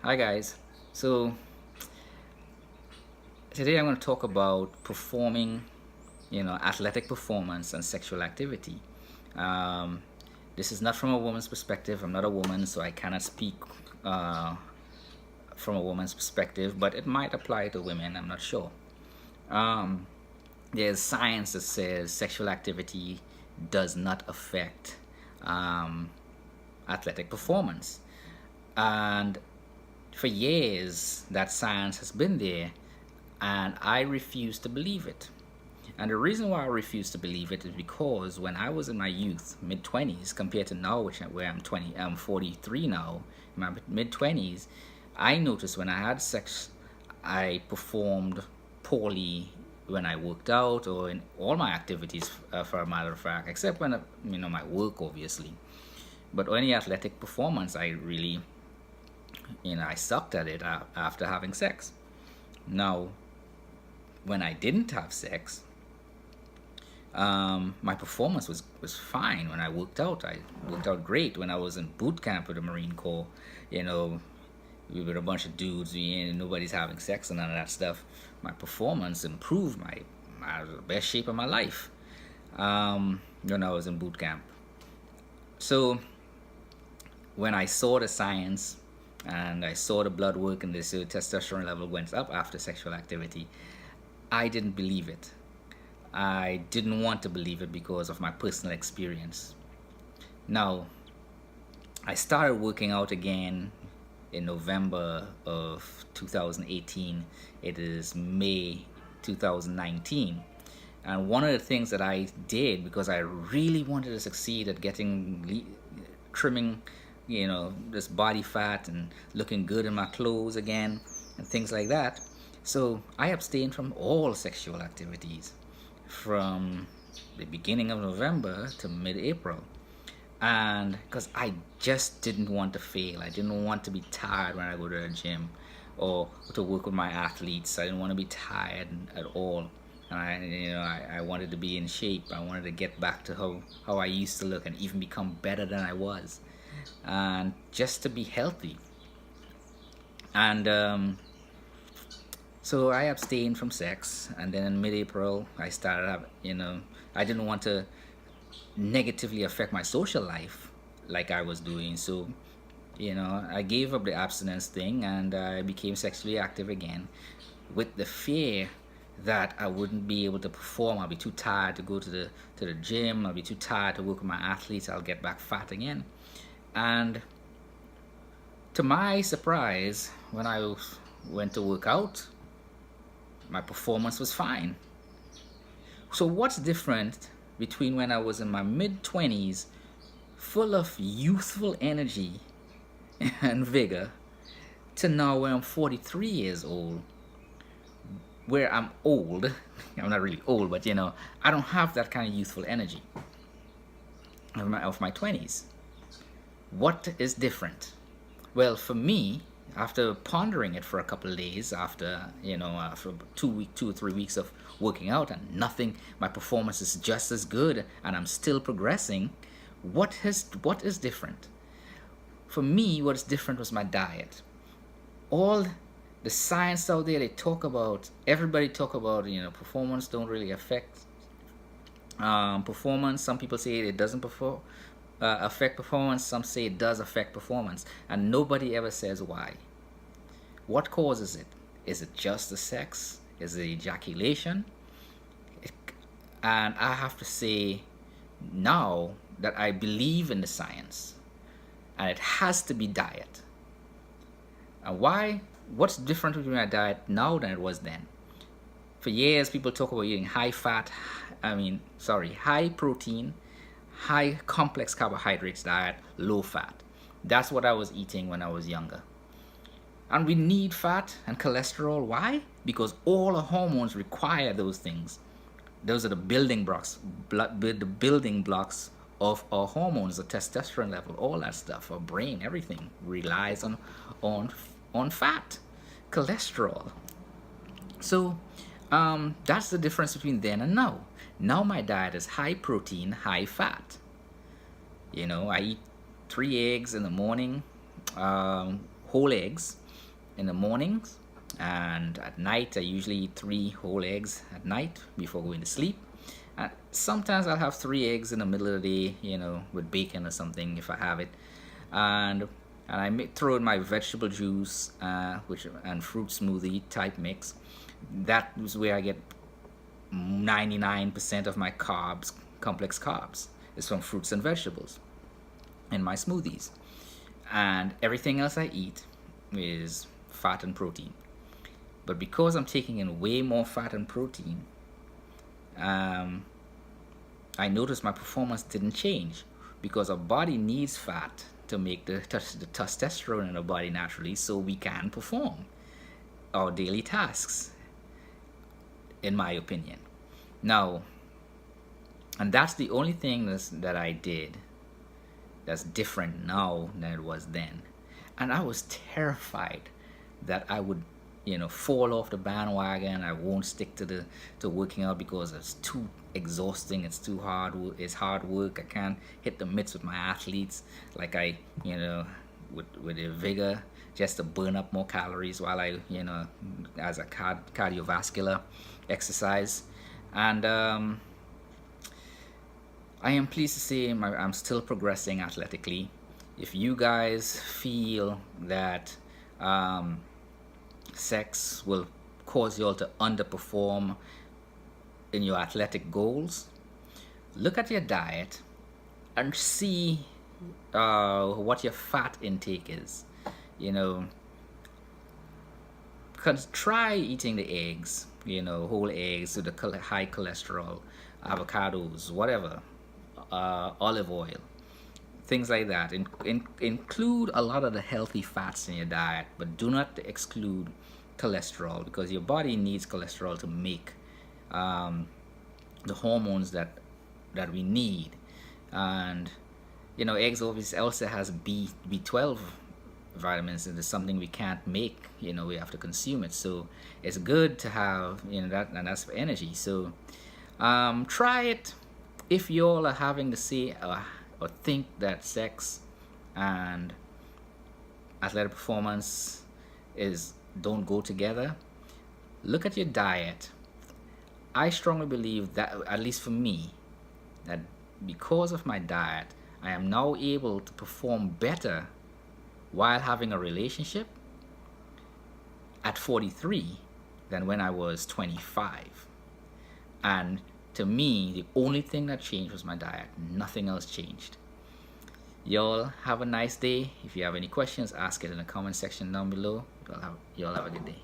Hi guys. So today I'm going to talk about performing, athletic performance and sexual activity. Um, this is not from a woman's perspective. I'm not a woman, so I cannot speak uh, from a woman's perspective, but it might apply to women. I'm not sure. Um, there's science that says sexual activity does not affect um, athletic performance. And for years, that science has been there, and I refuse to believe it. And the reason why I refuse to believe it is because when I was in my youth, mid 20s, compared to now, where I'm 43 now, in my mid 20s, I noticed when I had sex, I performed poorly when I worked out or in all my activities, for a matter of fact, except when, my work, obviously. But any athletic performance, I sucked at it after having sex. Now, when I didn't have sex, my performance was fine. When I worked out great. When I was in boot camp with the Marine Corps, you know, we were a bunch of dudes. Nobody's having sex and none of that stuff. My performance improved. I was in the best shape of my life when I was in boot camp. So when I saw the science and I saw the blood work and the testosterone level went up after sexual activity, I didn't believe it. I didn't want to believe it because of my personal experience. Now, I started working out again in November of 2018. It is May 2019. And one of the things that I did, because I really wanted to succeed at trimming, this body fat and looking good in my clothes again and things like that. So I abstained from all sexual activities from the beginning of November to mid-April. And because I just didn't want to fail, I didn't want to be tired when I go to the gym or to work with my athletes. I didn't want to be tired at all. And I wanted to be in shape. I wanted to get back to how I used to look and even become better than I was. And just to be healthy. And so I abstained from sex, and then in mid-April, I started I didn't want to negatively affect my social life like I was doing. So, I gave up the abstinence thing and I became sexually active again with the fear that I wouldn't be able to perform. I'll be too tired to go to the gym. I'll be too tired to work with my athletes. I'll get back fat again. And to my surprise, when I went to work out, my performance was fine. So what's different between when I was in my mid-20s, full of youthful energy and vigor, to now where I'm 43 years old, where I'm old? I'm not really old, but I don't have that kind of youthful energy of my 20s. What is different? Well, for me, after pondering it for a couple of days, after for 2 or 3 weeks of working out and nothing, my performance is just as good, and I'm still progressing. What is different? For me, what's different was my diet. All the science out there, everybody talk about performance don't really affect performance. Some people say it doesn't affect performance. Some say it does affect performance, and nobody ever says why. What causes it? Is it just the sex? Is it ejaculation? And I have to say now that I believe in the science, and it has to be diet. And why? What's different between my diet now than it was then? For years, people talk about eating high protein, high complex carbohydrates diet, low fat. That's what I was eating when I was younger. And we need fat and cholesterol. Why? Because all the hormones require those things. Those are the building blocks of our hormones, the testosterone level, all that stuff. Our brain, everything relies on fat, cholesterol. So that's the difference between then and now. Now my diet is high protein, high fat. I eat 3 eggs in the morning, whole eggs, in the mornings, and at night I usually eat 3 whole eggs at night before going to sleep. And sometimes I'll have 3 eggs in the middle of the day, with bacon or something if I have it. And I throw in my vegetable juice, which and fruit smoothie type mix. That is where I get 99% of my carbs, complex carbs, is from fruits and vegetables in my smoothies. And everything else I eat is fat and protein. But because I'm taking in way more fat and protein, I noticed my performance didn't change, because our body needs fat to make the testosterone in our body naturally, so we can perform our daily tasks, in my opinion. Now, and that's the only thing that I did that's different now than it was then. And I was terrified that I would, fall off the bandwagon. I won't stick to working out because it's too exhausting. It's too hard. It's hard work. I can't hit the mitts with my athletes like I, with the vigor, just to burn up more calories while I, as a cardiovascular exercise. And I am pleased to say I'm still progressing athletically. If you guys feel that sex will cause you all to underperform in your athletic goals, look at your diet and see what your fat intake is. Try eating the eggs, whole eggs with the high cholesterol, avocados, whatever, olive oil, things like that. Include a lot of the healthy fats in your diet, but do not exclude cholesterol, because your body needs cholesterol to make the hormones that we need. And eggs obviously also has B12 vitamins, and it's something we can't make. We have to consume it, so it's good to have that, and that's for energy. So try it. If you all are having to say or think that sex and athletic performance don't go together, look at your diet. I strongly believe that, at least for me, that because of my diet, I am now able to perform better while having a relationship at 43 than when I was 25. And to me, the only thing that changed was my diet. Nothing else changed. Y'all have a nice day. If you have any questions, ask it in the comment section down below. Y'all have a good day.